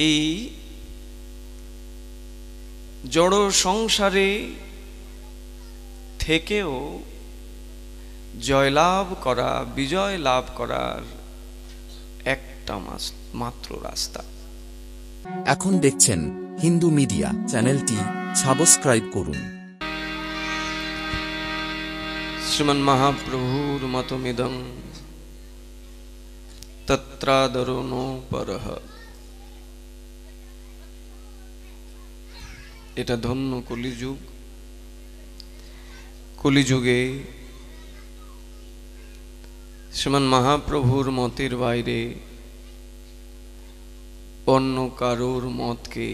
এই জড় সংসারে থেকেও জয়লাভ করা, বিজয় লাভ করার একটা মাত্র রাস্তা। এখন দেখছেন হিন্দু মিডিয়া চ্যানেলটি, সাবস্ক্রাইব করুন। শ্রীমন মহাপ্রভুর মতমিদং তত্রাদরো নো পরঃ। এটা ধন্য কলিযুগ। কলিযুগে শ্রীমন মহাপ্রভুর মতের বাইরে অন্য কারোর মতকে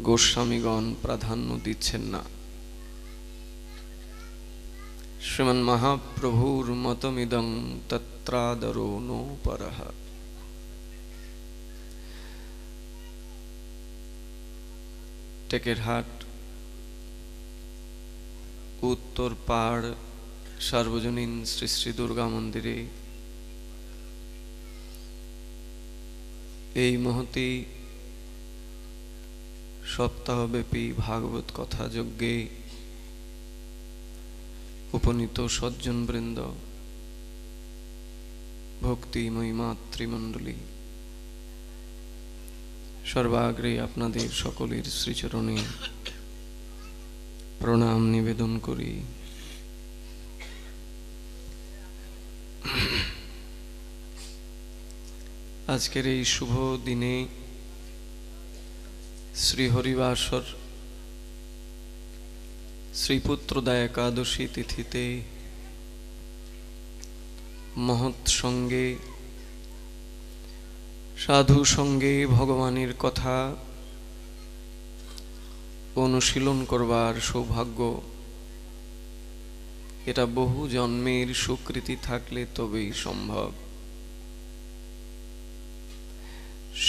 গোস্বামীগণ প্রাধান্য দিচ্ছেন না। শ্রীমন মহাপ্রভুর মতমিদং তত্রাদরো নো পরঃ। টেকেরহাট উত্তর পাড় সার্বজনীন শ্রী শ্রী দুর্গা মন্দিরে এই মুহূর্তে সপ্তাহব্যাপী ভাগবত কথা যজ্ঞে উপনীত সজ্জনবৃন্দ, ভক্তিময়ী মাতৃমণ্ডলী, সর্বাগ্রে আপনাদের সকলের শ্রীচরণে প্রণাম নিবেদন করি। আজকের এই শুভ দিনে শ্রী হরিবাসর শ্রীপুত্রদা একাদশী তিথিতে মহৎ সঙ্গে, সাধু সঙ্গে ভগবানের কথা অনুশীলন করবার সৌভাগ্য, এটা বহু জন্মের সুকৃতি থাকলে তবেই সম্ভব।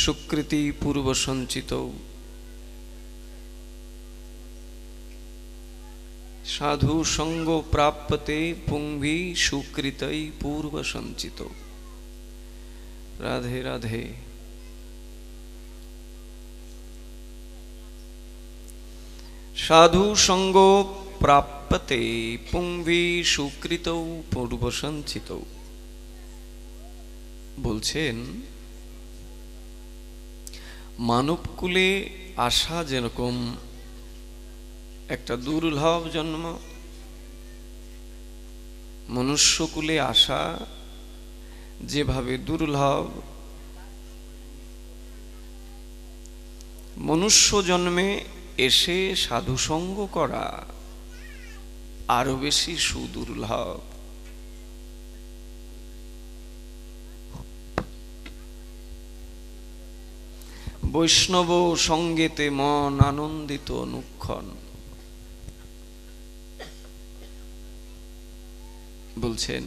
সুকৃতি পূর্ব সঞ্চিত, সাধু সঙ্গ প্রাপ্যতে পুংভি সুকৃতই পূর্ব সঞ্চিত। রাধে রাধে। সাধু সঙ্গ প্রাপ্যতে পুংভি সুকৃত পূর্ব সঞ্চিত। বলছেন মানবকুলে আসা যেরকম একটা দুর্লভ জন্ম, মনুষ্যকুলে আসা যেভাবে দুর্লভ, মনুষ্য জন্মে এসে সাধুসঙ্গ করা আরো বেশি সুদুর্লভ। বৈষ্ণব সঙ্গেতে মন আনন্দিত অনুক্ষণ। বলছেন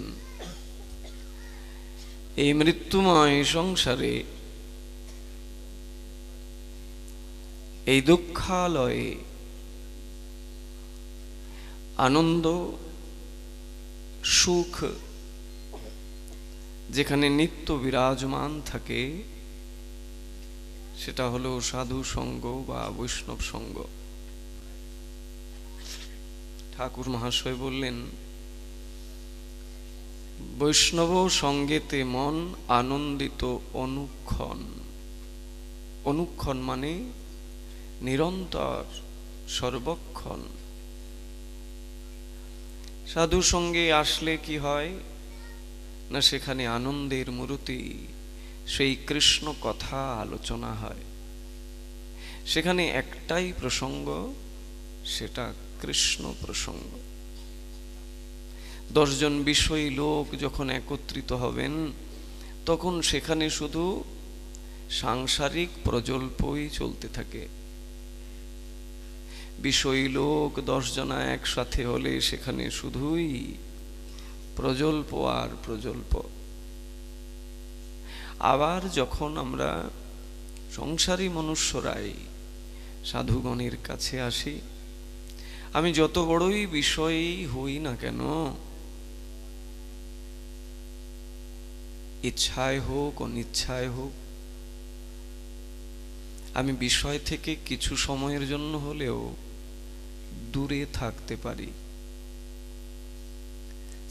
এই মৃত্যুময় সংসারে, এই দুঃখালয়ে আনন্দ সুখ যেখানে নিত্য বিরাজমান থাকে, সেটা হলো সাধু সঙ্গ বা বৈষ্ণব সঙ্গ। ঠাকুর মহাশয় বললেন বৈষ্ণব সঙ্গেতে মন আনন্দিত অনুক্ষণ। অনুক্ষণ মানে নিরন্তর, সর্বক্ষণ। সাধু সঙ্গে আসলে কি হয় না, সেখানে আনন্দের মূর্তি, সেই কৃষ্ণ কথা আলোচনা হয়। সেখানে একটাই প্রসঙ্গ, সেটা কৃষ্ণ প্রসঙ্গ। 10 জন বিষয়ী লোক যখন একত্রিত হবেন, তখন সেখানে শুধু সাংসারিক প্রজল্পই চলতে থাকে। বিষয়ী লোক 10 জনা একসাথে হলে সেখানে শুধুই প্রজল্প আর প্রজল্প। আবার যখন আমরা সংসারী মনুষ্যরাই সাধুগণের কাছে আসি, আমি যত বড়ই বিষয়ী হই না কেন, ইচ্ছায় হোক অনিচ্ছায় হোক, আমি বিষয় থেকে কিছু সময়ের জন্য হলেও দূরে থাকতে পারি।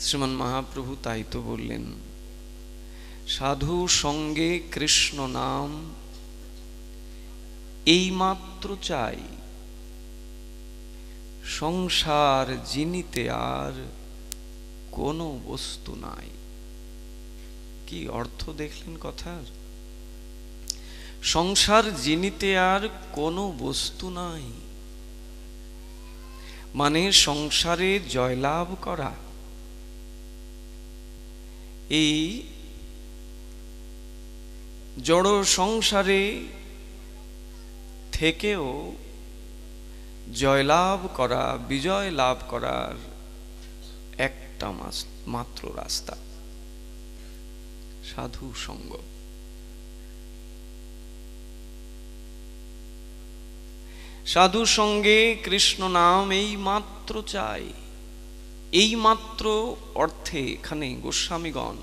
শ্রীমান মহাপ্রভু তাই তো বললেন, সাধু সঙ্গে কৃষ্ণ নাম এই মাত্র চাই, সংসার জিনিতে আর কোনো বস্তু নাই। কি অর্থ দেখলেন কথার? সংসার জিনিতে আর কোনো বস্তু নাই, মানে সংসারে জয়লাভ করা। এই জড় সংসারে থেকেও জয়লাভ করা, বিজয় লাভ করার একটা মাত্র রাস্তা, সাধু সঙ্গ। সাধু সঙ্গে কৃষ্ণ নাম এই মাত্র চাই। এই মাত্র অর্থে এখানে গোস্বামীগণ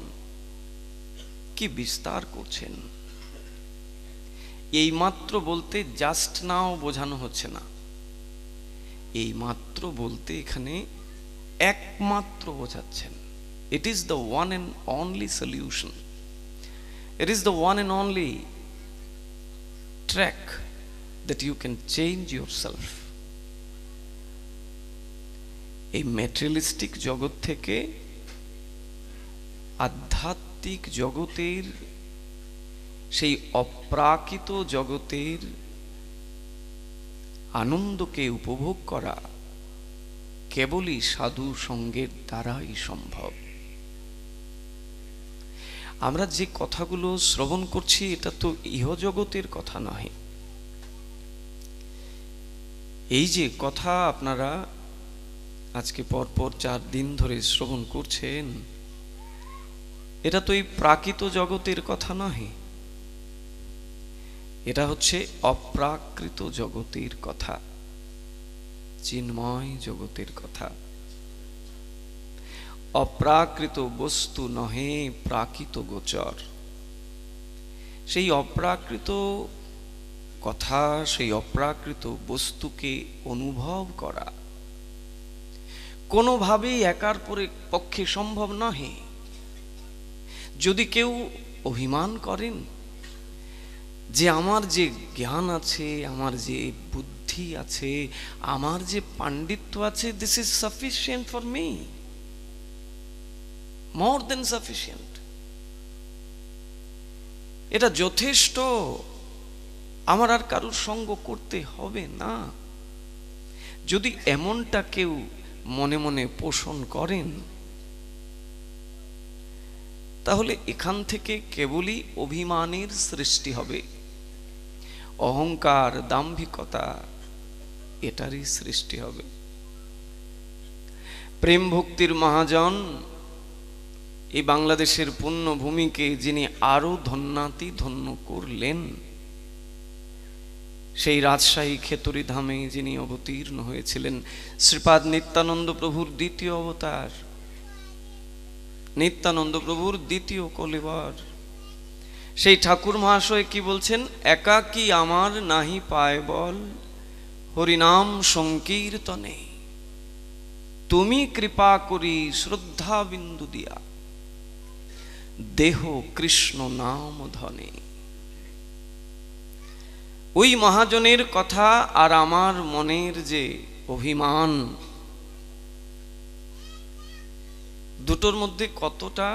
কি বিস্তার করছেন। এই মাত্র বলতে জাস্ট নাও বোঝানো হচ্ছে না, এই মাত্র বলতে এখানে একমাত্র বোঝাচ্ছেন। It is the one and only solution, it is the one and only track that you can change yourself. এই ম্যাটেরিয়ালিস্টিক জগৎ থেকে আধ্যাত্মিক জগতের, সেই অপ্রাকৃত জগতের আনন্দকে উপভোগ করা কেবলই সাধু সঙ্গের দ্বারাই সম্ভব। আমরা যে কথাগুলো শ্রবণ করছি এটা তো ইহজগতের কথা নয়। এই যে কথা আপনারা আজকে পরপর 4 দিন ধরে শ্রবণ করছেন, এটা তো এই প্রাকৃত জগতের কথা নয়, এটা হচ্ছে অপ্রাকৃত জগতের কথা, চিন্ময় জগতের কথা। অপ্রাকৃত বস্তু নহে প্রাকৃত গোচর। সেই অপ্রাকৃত কথা, সেই অপ্রাকৃত বস্তুকে অনুভব করা কোনোভাবেই একার পক্ষে সম্ভব নহে। যদি কেউ অভিমান করেন যে আমার যে জ্ঞান আছে, আমার যে বুদ্ধি আছে, আমার যে পাণ্ডিত্য আছে, this is sufficient for me, more than sufficient, এটা যথেষ্ট, আমার আর কারোর সঙ্গ করতে হবে না, যদি এমনটা কেউ মনে মনে পোষণ করেন, তাহলে এখান থেকে কেবলই অভিমানের সৃষ্টি হবে, অহংকার, দাম্ভিকতা, এটারই সৃষ্টি হবে। প্রেম ভক্তির মহাজন এই বাংলাদেশের পুণ্যভূমিকে যিনি আরো ধন্যাতি ধন্য করলেন, সেই রাজশাহী খেতড়ি ধামে যিনি অবতীর্ণ হয়েছিলেন, শ্রীপাদ নিত্যানন্দ প্রভুর দ্বিতীয় অবতার, নিত্যানন্দ প্রভুর দ্বিতীয় কলেবর, সেই ঠাকুর মহাশয় কি বলছেন? একাকী আমার নাহি পায় বল, হরিনাম সংকীর্তনে, তুমি কৃপা করি শ্রদ্ধা বিন্দু দিয়া, দেহ কৃষ্ণ নাম ধনে। ওই মহাজনের কথা আর আমার মনের যে অভিমান, দুটোর মধ্যে কতটা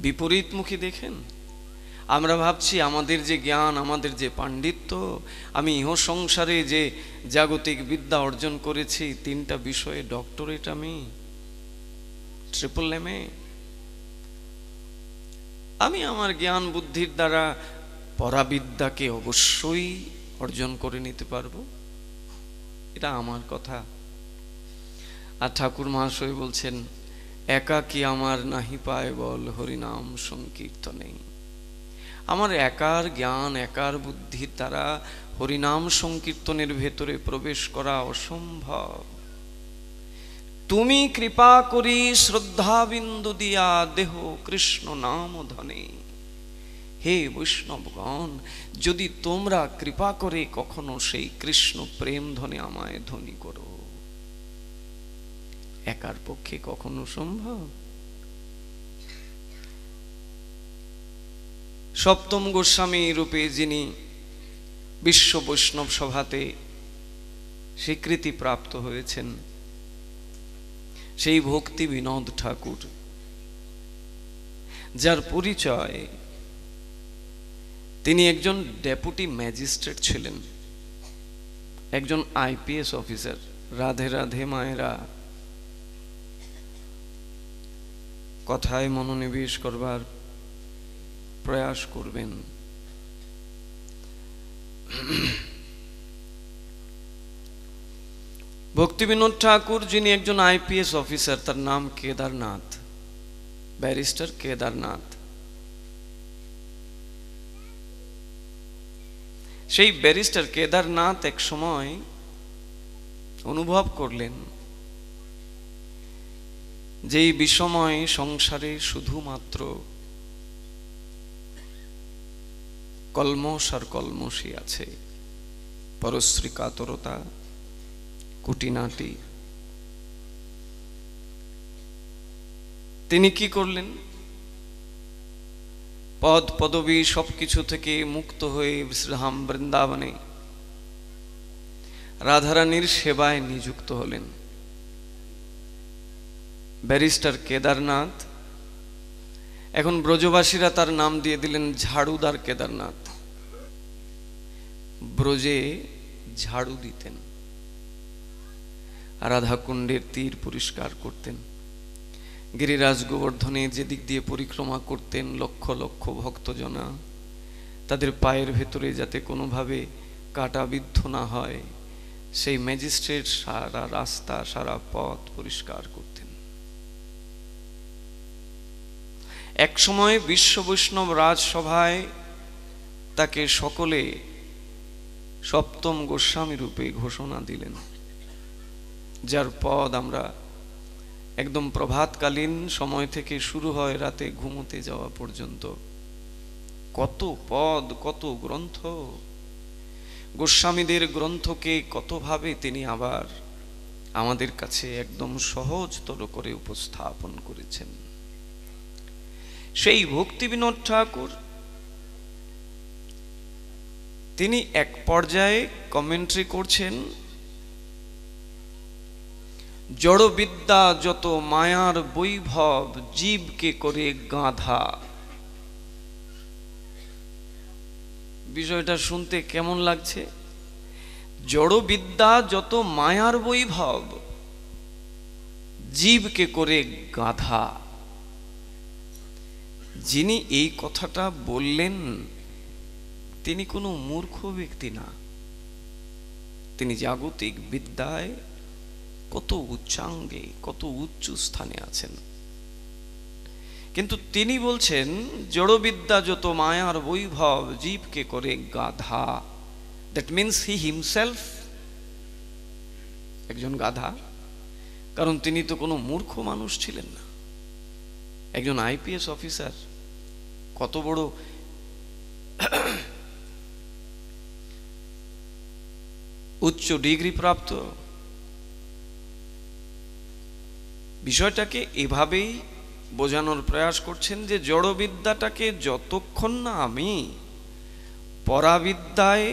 বিপরীতমুখী দেখেন। আমরা ভাবছি আমাদের যে জ্ঞান, আমাদের যে পাণ্ডিত্য, আমি ইহ সংসারে যে জাগতিক বিদ্যা অর্জন করেছি, 3টা বিষয়ে ডক্টরেট, আমি ট্রিপল MA, আমি আমার জ্ঞান বুদ্ধির দ্বারা পরাবিদ্যাকে অবশ্যই অর্জন করে নিতে পারবো, এটা আমার কথা। আর ঠাকুর মহাশয় বলছেন একাকী আমার নাহি পায় বল, হরিনাম সংকীর্তনে। আমার একার জ্ঞান, একার বুদ্ধির দ্বারা হরিনাম সংকীর্তনের ভেতরে প্রবেশ করা অসম্ভব। তুমি কৃপা করি শ্রদ্ধা বিন্দু দিয়া, দেহ কৃষ্ণ নাম ধনে। হে বৈষ্ণবগণ, যদি তোমরা কৃপা করে কখনো সেই কৃষ্ণ প্রেম ধনে আমায় ধনী করো। একার পক্ষে কখনো সম্ভব? সপ্তম গোস্বামী রূপে যিনি বিশ্ব বৈষ্ণব সভাতে স্বীকৃতি প্রাপ্ত হয়েছেন, সেই ভক্তি বিনোদ ঠাকুর, যার পরিচয় তিনি একজন ডেপুটি ম্যাজিস্ট্রেট ছিলেন, একজন আইপিএস অফিসার। রাধে রাধে মায়েরা, কথায় মনোনিবেশ করবার প্রয়াস করবেন। ভক্তি বিনোদ ঠাকুর যিনি একজন আইপিএস অফিসার, তার নাম কেদারনাথ, ব্যারিস্টার কেদারনাথ। সেই ব্যারিস্টার কেদারনাথ এক সময় অনুভব করলেন যে এই বিষময় সংসারে শুধুমাত্র কলমশ আর কলমশই আছে, পরশ্রী কাতরতা, কুটিনাটি। তিনি কি করলেন? পদ পদবী সবকিছু থেকে মুক্ত হয়ে শ্রীধাম বৃন্দাবনে রাধারানীর সেবায় নিযুক্ত হলেন। ব্যারিস্টার কেদারনাথ, এখন ব্রজবাসীরা তার নাম দিয়ে দিলেন ঝাড়ুদার কেদারনাথ। ব্রজে ঝাড়ু দিতেন, রাধাকুণ্ডের তীর পরিষ্কার করতেন, গিরিরাজ গোবর্ধনে যেদিক দিয়ে পরিক্রমা করতেন, লক্ষ লক্ষ ভক্তজনা তাদের পায়ের ভেতরে যাতে কোনোভাবে কাটা বিদ্ধ না হয়, সেই ম্যাজিস্ট্রেট সারা রাস্তা সারা পথ পরিষ্কার করতেন। এক সময় বিশ্ব বৈষ্ণব রাজসভায় তাকে সকলে সপ্তম গোস্বামী রূপে ঘোষণা দিলেন, যার পদ আমরা একদম প্রভাতকালীন সময় থেকে শুরু হয় রাতে ঘুমোতে যাওয়া পর্যন্ত কত পদ, কত গ্রন্থ, গোস্বামীদের গ্রন্থকে কতভাবে তিনি আবার আমাদের কাছে একদম সহজতর করে উপস্থাপন করেছেন। সেই ভক্তি বিনোদ ঠাকুর তিনি এক পর্যায়ে কমেন্ট্রি করছেন, জড়বিদ্যা যত মায়ার বৈভব, জীবকে করে গাধা। বিষয়টা শুনতে কেমন লাগছে? জড়বিদ্যা যত মায়ার বৈভব, জীবকে করে গাধা। যিনি এই কথাটা বললেন তিনি কোনো মূর্খ ব্যক্তি না, তিনি জাগতিক বিদ্যায় কত উচ্চাঙ্গে, কত উচ্চ স্থানে আছেন। কিন্তু তিনি বলছেন জড়বিদ্যা যত মায়ার বৈভব, জীবকে করে গাধা। দ্যাট মিনস হি হিমসেলফ একজন গাধা, কারণ তিনি তো কোনো মূর্খ মানুষ ছিলেন না, একজন আইপিএস অফিসার, কত বড় উচ্চ ডিগ্রি প্রাপ্ত। বিষয়টাকে এভাবেই বোঝানোর প্রয়াস করছেন যে জড়বিদ্যাটাকে যতক্ষণ না আমি পরাবিদ্যায়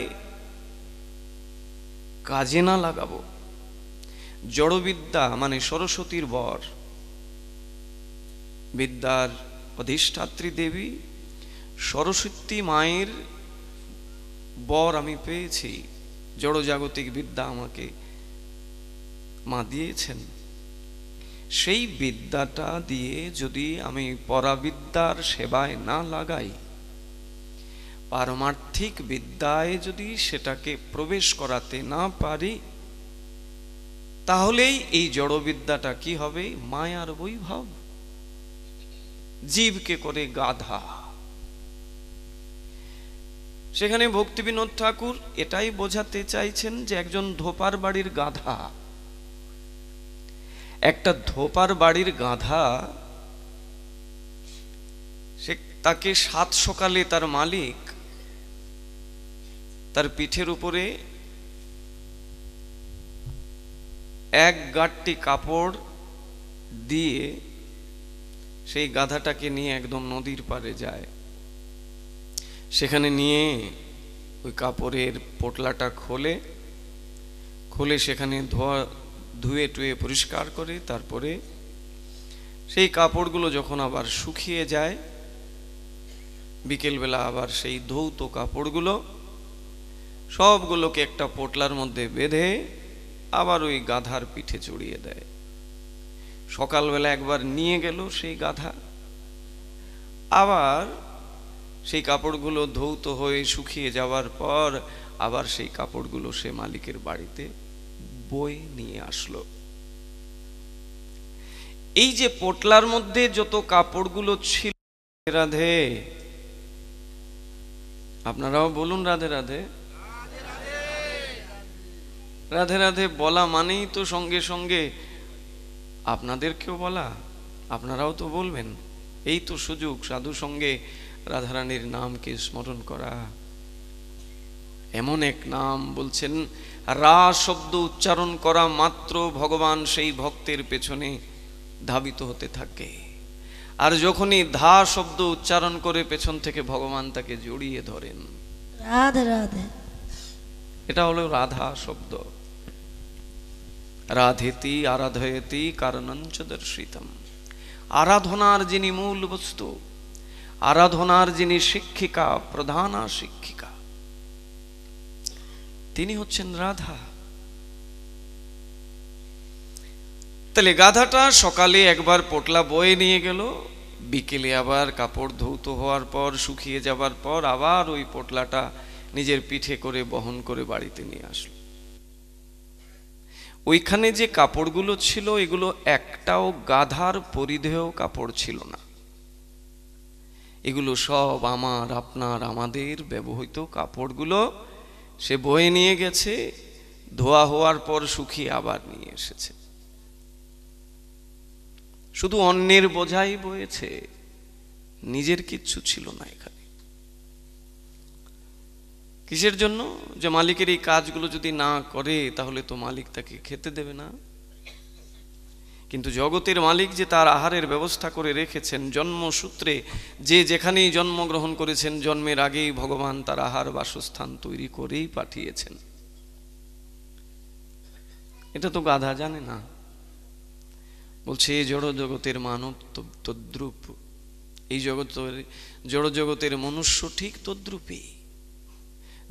কাজে না লাগাবো, জড়বিদ্যা মানে সরস্বতীর বর, বিদ্যার অধিষ্ঠাত্রী দেবী সরস্বতী মায়ের বর আমি পেয়েছি, জড়জাগতিক বিদ্যা আমাকে মা দিয়েছেন। সেই বিদ্যাটা দিয়ে যদি আমি পরাবিদ্যার সেবায় না লাগাই, পারমার্থিক বিদ্যায় যদি সেটাকে প্রবেশ করাতে না পারি, তাহলেই এই জড়বিদ্যাটা কি হবে? মায়ার বৈভব, জীবকে করে গাধা। সেখানে ভক্তি বিনোদ ঠাকুর এটাই বোঝাতে চাইছেন যে একজন ধোপার বাড়ির গাধা, একটা ধোপার বাড়ির গাধা, সে তাকে সাত সকালে তার মালিক তার পিঠের উপরে এক গাঁটটি কাপড় দিয়ে সেই গাধাটাকে নিয়ে একদম নদীর পাড়ে যায়। সেখানে নিয়ে ওই কাপড়ের পোটলাটা খোলে সেখানে ধুয়ে টুয়ে পরিষ্কার করে তারপরে সেই কাপড়গুলো যখন আবার শুকিয়ে যায়, বিকেলবেলা আবার সেই ধৌত কাপড়গুলো সবগুলোকে একটা পোটলার মধ্যে বেঁধে আবার ওই গাধার পিঠে চড়িয়ে দেয়। সকালবেলা একবার নিয়ে গেল সেই গাধা, আবার সেই কাপড়গুলো ধৌত হয়ে শুকিয়ে যাওয়ার পর আবার সেই কাপড়গুলো সে মালিকের বাড়িতে বয়ে নিয়ে আসলো। এই যে পোটলার মধ্যে যত কাপড়গুলো ছিল, রাধে, আপনারাও বলুন রাধে রাধে। রাধে রাধে বলা মানেই তো সঙ্গে সঙ্গে আপনাদেরকেও বলা, আপনারাও তো বলবেন। এই তো সুযোগ সাধু সঙ্গে রাধারানীর নামকে স্মরণ করা। এমন এক নাম বলছেন, রা শব্দ উচ্চারণ করা মাত্র ভগবান সেই ভক্তের পেছনে ধাবিত হতে থাকে, আর যখনই ধা শব্দ উচ্চারণ করে পেছন থেকে ভগবান তাকে জড়িয়ে ধরেন। রাধে রাধে। এটা হলো রাধা শব্দ। রাধেতি আরাধয়তি কারণঞ্চ দর্শিতম। আরাধনার যিনি মূল বস্তু, আরাধনার যিনি শিক্ষিকা, প্রধানা শিক্ষিকা, তিনি হচ্ছেন রাধা। তাহলে গাধাটা সকালে একবার পোটলা বয়ে নিয়ে গেল, বিকেলে আবার কাপড় ধৌত হওয়ার পর শুকিয়ে যাবার পর আবার ওই পোটলাটা নিজের পিঠে করে বহন করে বাড়িতে নিয়ে আসলো। ওইখানে যে কাপড়গুলো ছিল এগুলো একটাও গাধার পরিধেয় কাপড় ছিল না। এগুলো সব আমার, আপনার, আমাদের ব্যবহৃত কাপড়গুলো সে বয়ে নিয়ে গেছে, ধোয়া হওয়ার পর শুকিয়ে আবার নিয়ে এসেছে। শুধু অন্যের বোঝাই বয়েছে, নিজের কিচ্ছু ছিল না এখানে। কিসের জন্য? যে মালিকের এই কাজগুলো যদি না করে তাহলে তো মালিক তাকে খেতে দেবে না। কিন্তু জগতের মালিক যে তার আহারের ব্যবস্থা করে রেখেছেন, জন্মসূত্রে যে যেখানেই জন্মগ্রহণ করেছেন, জন্মের আগেই ভগবান তার আহার বাসস্থান তৈরি করেই পাঠিয়েছেন। এটা তো গাধা জানে না। বলছে জড় জগতের মানব তদ্রূপ, এই জড় জগতের মনুষ্য ঠিক তদ্রূপই।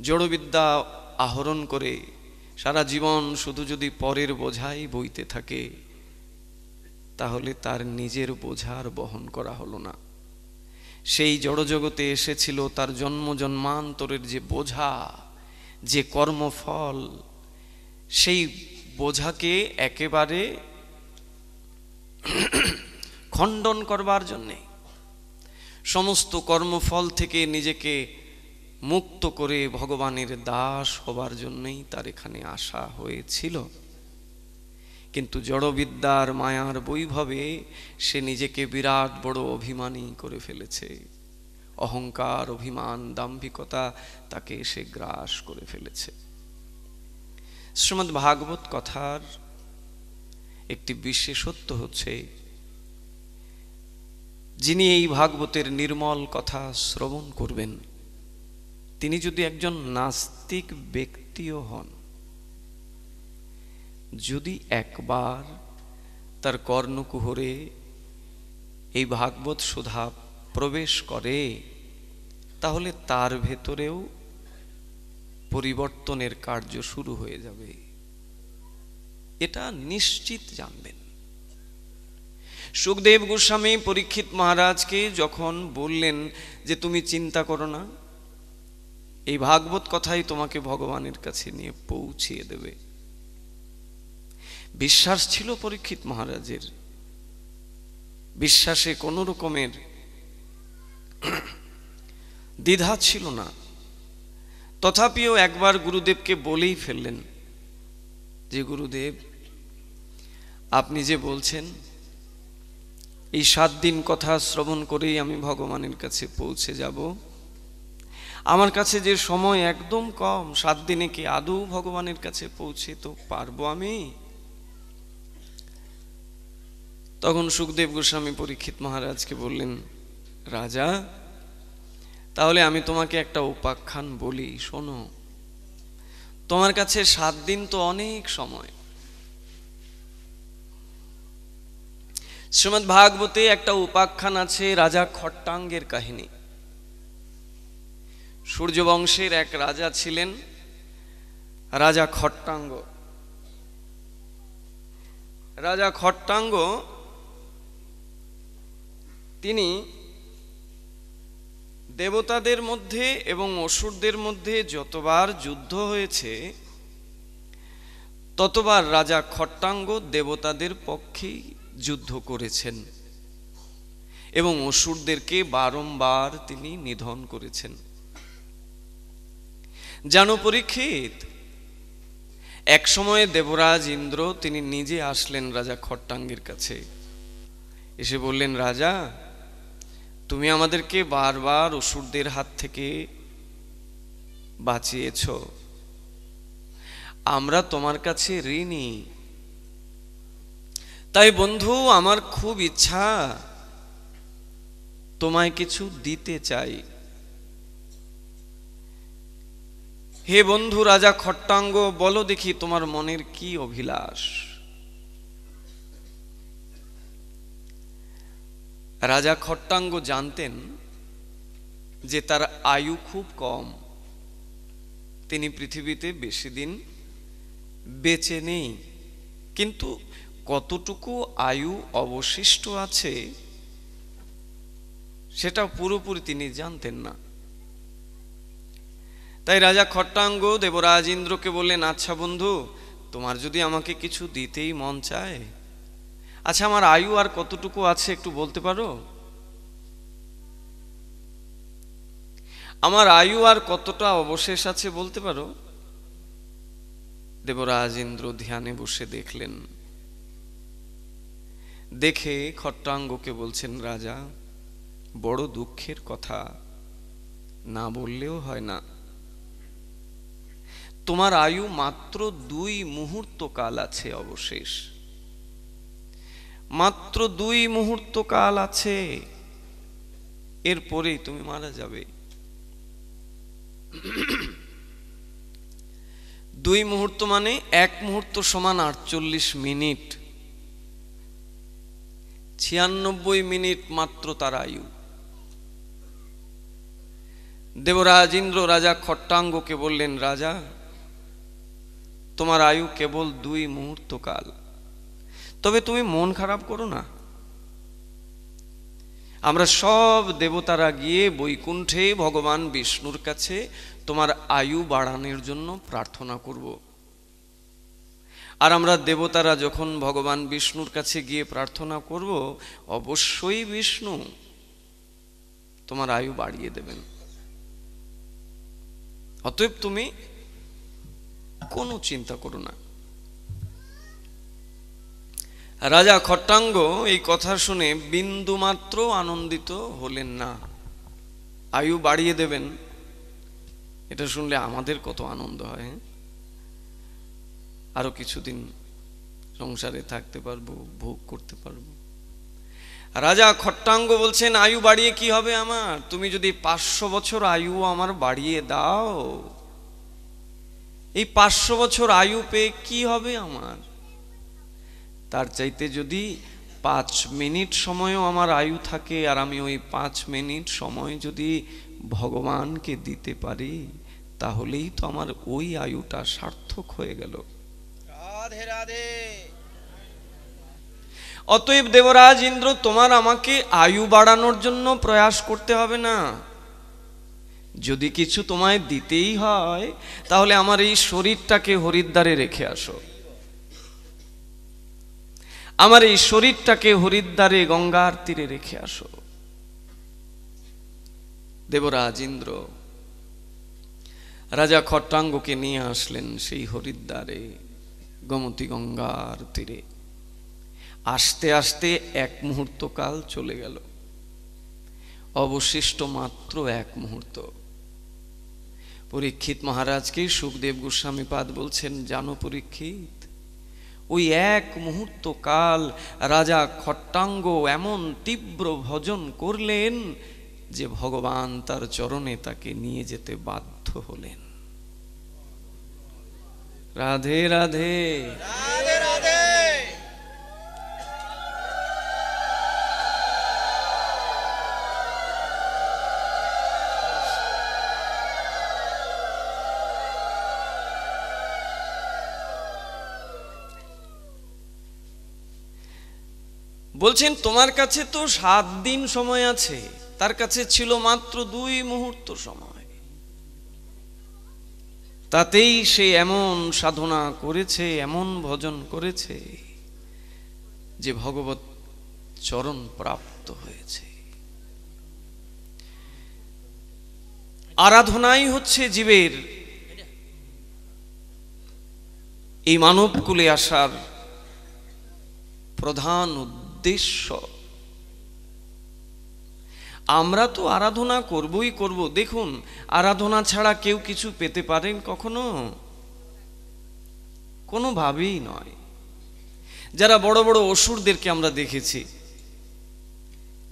জড়বিদ্যা আহরণ করে সারা জীবন শুধু যদি পরের বোঝাই বইতে থাকে, তাহলে তার নিজের বোঝার বহন করা হলো না। সেই জড়জগতে এসেছিল তার জন্ম জন্মান্তরের যে বোঝা, যে কর্মফল, সেই বোঝাকে একেবারে খণ্ডন করবার জন্যে, সমস্ত কর্মফল থেকে নিজেকে মুক্ত করে ভগবানের দাস হবার জন্যই তার এখানে আসা হয়েছিল। কিন্তু জড়বিদ্যার মায়ার বৈভবে সে নিজেকে বিরাট বড় অভিমানী করে ফেলেছে। অহংকার, অভিমান, দাম্ভিকতা তাকে সে গ্রাস করে ফেলেছে। শ্রীমদ্ ভাগবত কথার একটি বিশেষত্ব হচ্ছে, যিনি এই ভাগবতের নির্মল কথা শ্রবণ করবেন, তিনি যদি একজন নাস্তিক ব্যক্তিও হন, যদি একবার তার কর্ণকুহরে এই ভাগবত সুধা প্রবেশ করে, তাহলে তার ভেতরেও পরিবর্তনের কার্য শুরু হয়ে যাবে। এটা নিশ্চিত জানবেন। সুখদেব গোস্বামী পরীক্ষিত মহারাজকে যখন বললেন যে তুমি চিন্তা করো না, এই ভাগবত কথাই তোমাকে ভগবানের কাছে নিয়ে পৌঁছিয়ে দেবে, বিশ্বাস ছিল পরীক্ষিত মহারাজের। বিশ্বাসে কোনো রকমের দ্বিধা ছিল না। তথাপিও একবার গুরুদেবকে বলেই ফেললেন যে গুরুদেব, আপনি যে বলছেন এই 7 দিন কথা শ্রবণ করেই আমি ভগবানের কাছে পৌঁছে যাব। আমার কাছে যে সময় একদম কম, 7 দিনে কি আদৌ ভগবানের কাছে পৌঁছে তো পারবো আমি? তখন সুখদেব গোস্বামী পরীক্ষিত মহারাজকে বললেন, রাজা, তাহলে আমি তোমাকে একটা উপাখ্যান বলি, শোনো। তোমার কাছে 7 দিন তো অনেক সময়। শ্রীমদ্ ভাগবতে একটা উপাখ্যান আছে, রাজা খট্টাঙ্গের কাহিনী। সূর্যবংশের এক রাজা ছিলেন, রাজা খট্টাঙ্গ। রাজা খট্টাঙ্গ তিনি দেবতাদের মধ্যে এবং অসুরদের মধ্যে যতবার যুদ্ধ হয়েছে ততবার রাজা খট্টাঙ্গ দেবতাদের পক্ষে যুদ্ধ করেছেন এবং অসুরদেরকে বারংবার তিনি নিধন করেছেন। জানো পরীক্ষিত, এক সময়ে দেবরাজ ইন্দ্র তিনি নিজে আসলেন রাজা খট্টাঙ্গের কাছে। এসে বললেন, রাজা, তুমি আমাদেরকে বারবার অসুরদের হাত থেকে বাঁচিয়েছ, আমরা তোমার কাছে ঋণী। তাই বন্ধু, আমার খুব ইচ্ছা তোমায় কিছু দিতে চাই। হে বন্ধু রাজা খট্টাঙ্গ, বলো দেখি তোমার মনের কি অভিলাষ। রাজা খট্টাঙ্গ জানতেন যে তার আয়ু খুব কম, তিনি পৃথিবীতে বেশি দিন বেঁচে নেই, কিন্তু কতটুকু আয়ু অবশিষ্ট আছে সেটা পুরোপুরি তিনি জানতেন না। তাই রাজা খট্টাঙ্গ দেবরাজ ইন্দ্রকে বললেন, আচ্ছা বন্ধু, তোমার যদি আমাকে কিছু দিতেই মন চায়, আচ্ছা আমার আয়ু আর কতটুকু আছে একটু বলতে পারো? আমার আয়ু আর কতটা অবশেষ আছে বলতে পারো? দেবরাজ ইন্দ্র ধ্যানে বসে দেখলেন, দেখে খট্টাঙ্গকে বলছেন, রাজা, বড় দুঃখের কথা, না বললেও হয় না। তোমার আয়ু মাত্র 2 মুহূর্ত কাল আছে অবশেষ, মাত্র 2 মুহূর্ত কাল আছে, এরপরেই তুমি মারা যাবে। 2 মুহূর্ত মানে 1 মুহূর্ত সমান 48 মিনিট, 96 মিনিট মাত্র তার আয়ু। দেবরাজ ইন্দ্র রাজা খট্টাঙ্গকে বললেন, রাজা, তোমার আয়ু কেবল 2 মুহূর্ত কাল, তবে তুমি মন খারাপ করো না। আমরা সব দেবতারা গিয়ে বৈকুণ্ঠে ভগবান বিষ্ণুর কাছে তোমার আয়ু বাড়ানোর জন্য প্রার্থনা করব। আর আমরা দেবতারা যখন ভগবান বিষ্ণুর কাছে গিয়ে প্রার্থনা করব, অবশ্যই বিষ্ণু তোমার আয়ু বাড়িয়ে দেবেন। অতএব তুমি কোনো চিন্তা করো না। রাজা খট্টাঙ্গ এই কথা শুনে বিন্দুমাত্র আনন্দিত হলেন না। আয়ু বাড়িয়ে দেবেন, এটা শুনলে আমাদের কত আনন্দ হয়, আরো কিছুদিন সংসারে থাকতে পারবো, ভোগ করতে পারবো। রাজা খট্টাঙ্গ বলছেন, আয়ু বাড়িয়ে কি হবে আমার? তুমি যদি 500 বছর আয়ু আমার বাড়িয়ে দাও, এই 500 বছর আয়ু পেয়ে কি হবে আমার? তার চাইতে যদি 5 মিনিট সময়ও আমার আয়ু থাকে, আর আমি ওই 5 মিনিট সময় যদি ভগবানকে দিতে পারি, তাহলেই তো আমার ওই আয়ুটা সার্থক হয়ে গেল। রাধে রাধে। অতএব দেবরাজ ইন্দ্র, তোমার আমাকে আয়ু বাড়ানোর জন্য প্রয়াস করতে হবে না। যদি কিছু তোমায় দিতেই হয়, তাহলে আমার এই শরীরটাকে হরিদ্বারে রেখে আসো। আমার এই শরীরটাকে হরিদ্বারে গঙ্গার তীরে রেখে আসো। দেবরাজ ইন্দ্র রাজা খট্টাঙ্গকে নিয়ে আসলেন সেই হরিদ্বারে, গোমতী গঙ্গার তীরে। আস্তে আস্তে 1 মুহূর্ত কাল চলে গেল, অবশিষ্ট মাত্র 1 মুহূর্ত। পরীক্ষিত মহারাজকে সুখদেব গোস্বামী পাদ বলছেন, জানো পরীক্ষিত, ওই 1 মুহূর্ত কাল রাজা খট্টাঙ্গ এমন তীব্র ভজন করলেন যে ভগবান তার চরণে তাকে নিয়ে যেতে বাধ্য হলেন। রাধে রাধে। রাধে রাধে। বলছেন তোমার কাছে তো 7 দিন সময় আছে, তার কাছে ছিল মাত্র 2 মুহূর্ত সময়, তাতেই সে এমন সাধনা করেছে, এমন ভজন করেছে যে ভগবত চরণ প্রাপ্ত হয়েছে। আরাধনাই হচ্ছে জীবের এই মানবকুলে আসার প্রধান উদ্দেশ্য। আমরা তো আরাধনা করবই করব। দেখুন, আরাধনা ছাড়া কেউ কিছু পেতে পারেন কখনো? কোনোভাবেই নয়। যারা বড় বড় অসুরদেরকে আমরা দেখেছি,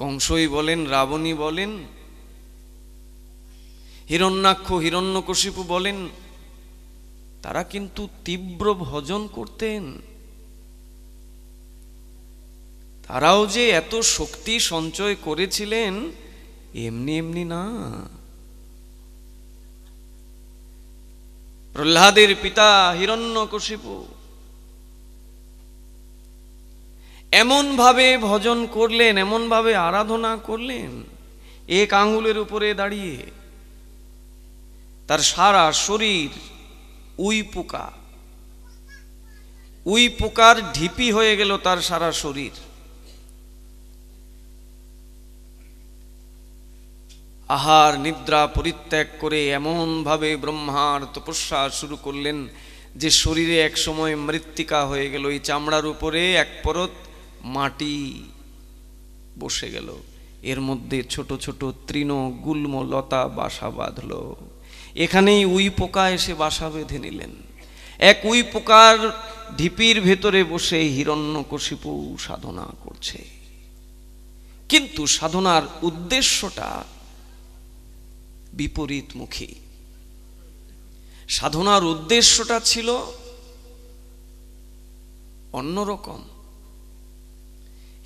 কংসই বলেন, রাবণী বলেন, হিরণ্যাক্ষ হিরণ্যকশিপু বলেন, তারা কিন্তু তীব্র ভজন করতেন। তারাও যে এত শক্তি সঞ্চয় করেছিলেন এমনি এমনি না। প্রহ্লাদের পিতা হিরণ্যকশিপু এমন ভাবে ভজন করলেন, এমন ভাবে আরাধনা করলেন, 1 আঙ্গুলের উপরে দাঁড়িয়ে তার সারা শরীর উই পোকার ঢিপি হয়ে গেল তার সারা শরীর। আহার নিদ্রা পরিত্যাগ করে এমন ভাবে ব্রহ্মার তপস্যা শুরু করলেন যে শরীরে এক সময় মৃত্তিকা হয়ে গেল। এই চামড়ার উপরে এক পরত মাটি বসে গেল, এর মধ্যে ছোট ছোট তৃণ গুল্ম লতা বাসা বাঁধল। এখানেই উই পোকা এসে বাসা বেঁধে নিলেন। এক উই পোকার ঢিপির ভেতরে বসে হিরণ্যকশিপু সাধনা করছে, কিন্তু সাধনার উদ্দেশ্যটা বিপরীতমুখী। সাধনার উদ্দেশ্যটা ছিল অন্যরকম।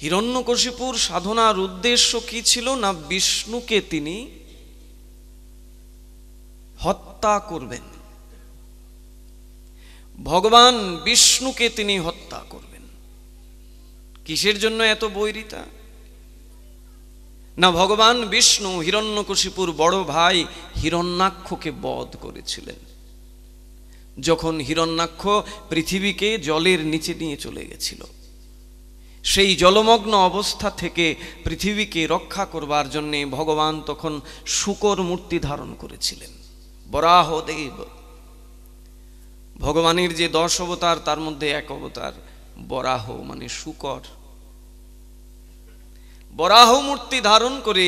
হিরণ্যকশিপুর সাধনার উদ্দেশ্য কি ছিল না, বিষ্ণুকে তিনি হত্যা করবেন, ভগবান বিষ্ণুকে তিনি হত্যা করবেন। কিসের জন্য এত বৈরিতা? না, ভগবান বিষ্ণু হিরণ্যকশিপুর বড় ভাই হিরণ্যাক্ষকে বধ করেছিলেন। যখন হিরণ্যাক্ষ পৃথিবীকে জলের নিচে নিয়ে চলে গেছিল, সেই জলমগ্ন অবস্থা থেকে পৃথিবীকে রক্ষা করবার জন্য ভগবান তখন শূকর মূর্তি ধারণ করেছিলেন। বরাহদেব, ভগবানের যে 10 অবতার তার মধ্যে এক অবতার বরাহ, মানে শূকর। বরাহ মূর্তি ধারণ করে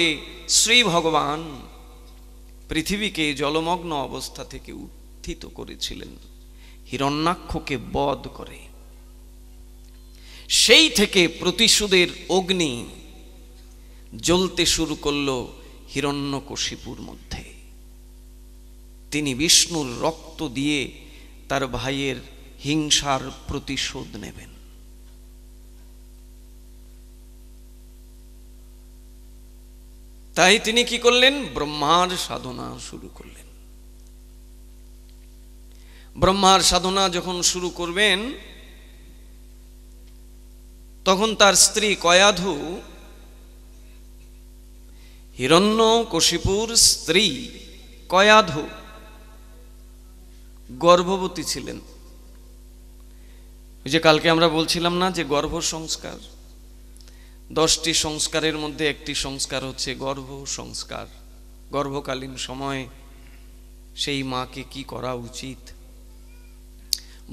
শ্রী ভগবান পৃথিবীকে জলমগ্ন অবস্থা থেকে উত্থিত করেছিলেন হিরণ্যাক্ষকে বধ করে। সেই থেকে প্রতিশোধের অগ্নি জ্বলতে শুরু করলো হিরণ্যকশিপুর মধ্যে। তিনি বিষ্ণুর রক্ত দিয়ে তার ভাইয়ের হিংসার প্রতিশোধ নেবেন। তাই তিনি কি করলেন? ব্রহ্মার সাধনা শুরু করলেন। ব্রহ্মার সাধনা যখন শুরু করবেন, তখন তার স্ত্রী কয়াধু, হিরণ্যকশিপুর স্ত্রী কয়াধু গর্ভবতী ছিলেন। ওই যে কালকে আমরা বলছিলাম না যে গর্ভ সংস্কার, 10টি সংস্কারের মধ্যে একটি সংস্কার হচ্ছে গর্ভ সংস্কার। গর্ভকালীন সময় সেই মাকে কি করা উচিত,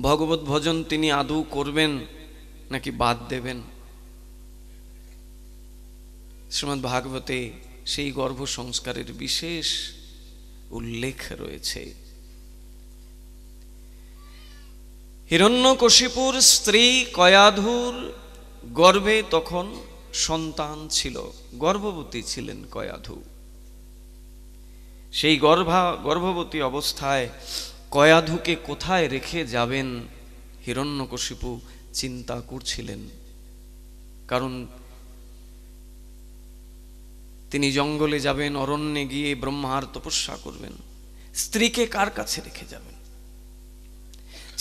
ভগবত ভজন তিনি আদৌ করবেন নাকি বাদ দেবেন, শ্রীমদ্ ভাগবতে সেই গর্ভ সংস্কারের বিশেষ উল্লেখ রয়েছে। হিরণ্যকশিপুর স্ত্রী কয়াধুর গর্ভে তখন সন্তান ছিল, গর্ভবতী ছিলেন কয়াধু। সেই গর্ভবতী অবস্থায় কয়াধুকে কোথায় রেখে যাবেন হিরণ্যকশিপু চিন্তা করছিলেন। কারণ তিনি জঙ্গলে যাবেন, অরণ্যে গিয়ে ব্রহ্মার তপস্যা করবেন, স্ত্রীকে কার কাছে রেখে যাবেন?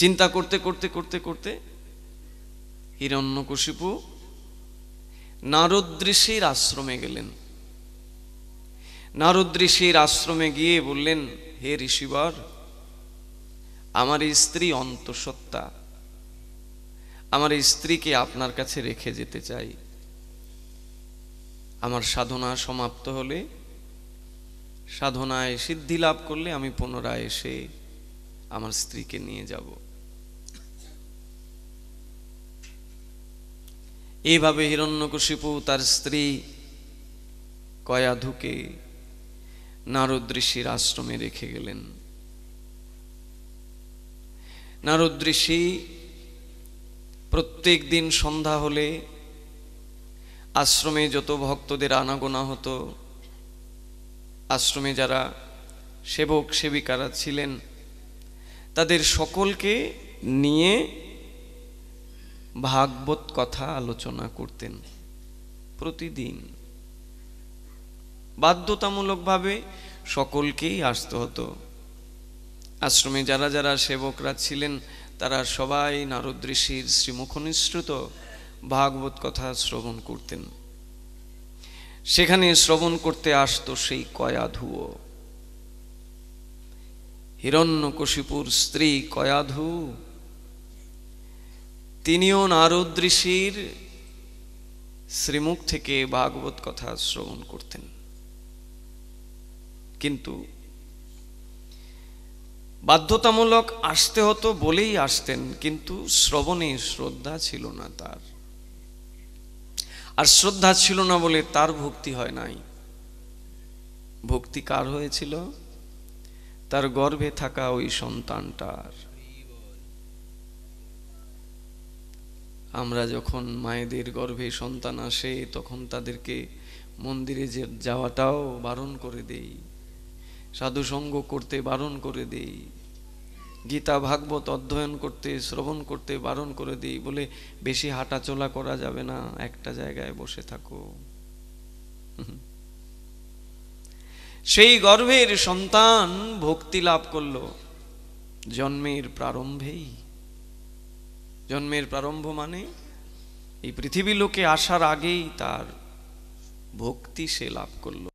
চিন্তা করতে করতে করতে করতে হিরণ্যকশিপু নারদ ঋষির আশ্রমে গেলেন। নারদ ঋষির আশ্রমে গিয়ে বললেন, হে ঋষিবর, আমার এই স্ত্রী অন্তঃসত্ত্বা, আমার এই স্ত্রীকে আপনার কাছে রেখে যেতে চাই। আমার সাধনা সমাপ্ত হলে, সাধনায় সিদ্ধি লাভ করলে আমি পুনরায় এসে আমার স্ত্রীকে নিয়ে যাব। এইভাবে হিরণ্যকশিপু তার স্ত্রী কয়াধুকে নারদ ঋষির আশ্রমে রেখে গেলেন। নারদ ঋষি প্রত্যেক দিন সন্ধ্যা হলে আশ্রমে যত ভক্তদের আনাগোনা হতো, আশ্রমে যারা সেবক সেবিকারা ছিলেন, তাদের সকলকে নিয়ে ভাগবত কথা আলোচনা করতেন। প্রতিদিন বাধ্যতামূলকভাবে সকলকেই আসতে হতো। আশ্রমে যারা যারা সেবকরা ছিলেন তারা সবাই নারদ ঋষির শ্রীমুখ নিঃসৃত ভাগবত কথা শ্রবণ করতেন। সেখানে শ্রবণ করতে আসতো সেই কয়াধুও। হিরণ্যকশিপুর স্ত্রী কয়াধু, তিনিও নারদ ঋষির শ্রীমুখ থেকে ভাগবত কথা শ্রবণ করতেন। কিন্তু বাধ্যতামূলক আসতে হতো বলেই আসতেন, কিন্তু শ্রবণে শ্রদ্ধা ছিল না তার। আর শ্রদ্ধা ছিল না বলে তার ভক্তি হয় নাই। ভক্তি কার হয়েছিল? তার গর্ভে থাকা ওই সন্তানটার। আমরা যখন মায়েদের গর্ভে সন্তান আসে তখন তাদেরকে মন্দিরে যাওয়াটাও বারণ করে দেই, সাধুসঙ্গ করতে বারণ করে দেই, গীতা ভাগবত অধ্যয়ন করতে শ্রবণ করতে বারণ করে দিই, বলে বেশি হাঁটাচলা করা যাবে না, একটা জায়গায় বসে থাকো। সেই গর্ভের সন্তান ভক্তি লাভ করলো জন্মের প্রারম্ভেই। জন্মের প্রারম্ভ মানে এই পৃথিবী লোকে আসার আগেই তার ভক্তি সে লাভ করলো।